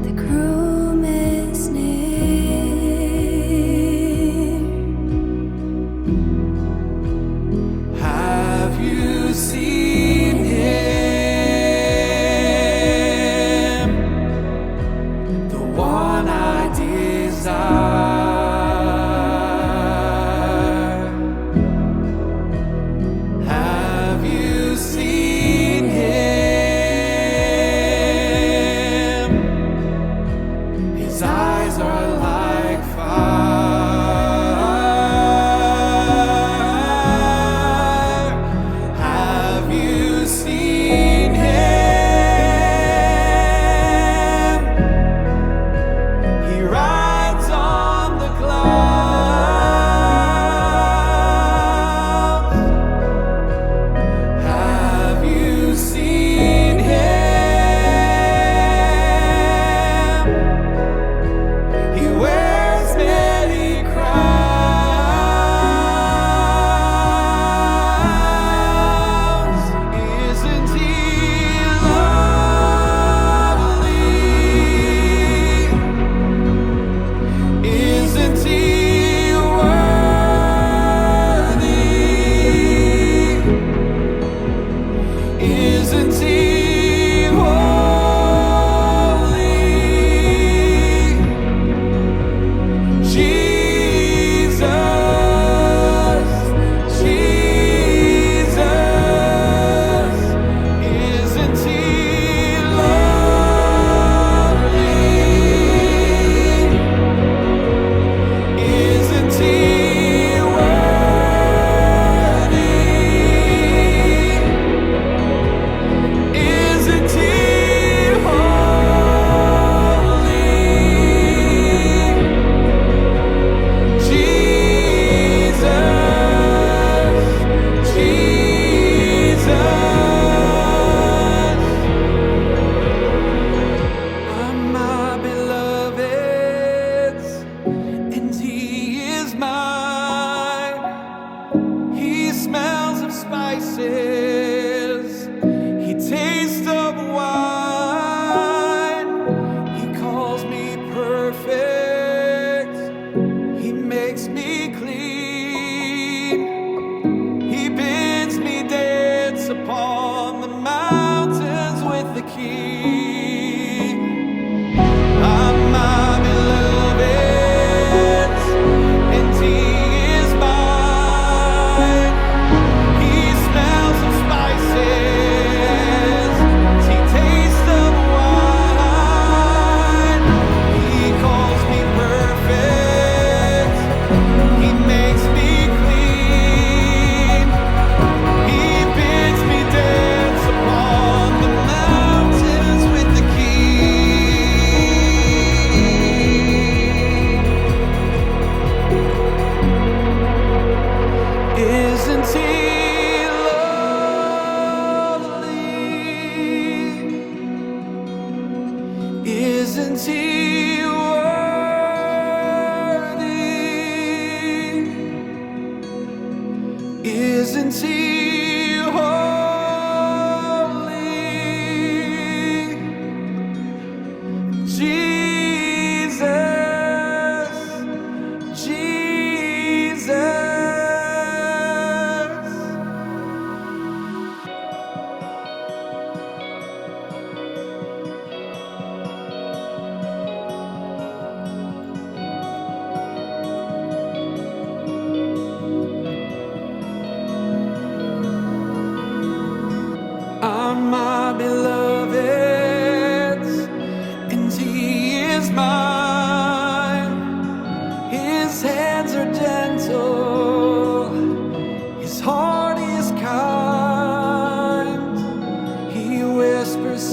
the groom is near. Have you seen him? The one I desire. Have you seen him? His eyes are like fire. Have you seen him? He rides on the clouds. Have you seen him? He wears many crowns. Isn't he lovely? Isn't he worthy? Isn't he holy? Jesus, Jesus, isn't he lovely? Isn't he worthy? Isn't he holy? Jesus, Jesus. I'm my beloved's, and he is mine. He smells of spices, he tastes of wine. He calls me perfect, he makes me clean. He bids me dance upon the mountains with the King. I'm my beloved's, and he is mine. He smells of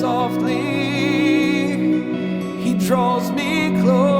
softly, he draws me close.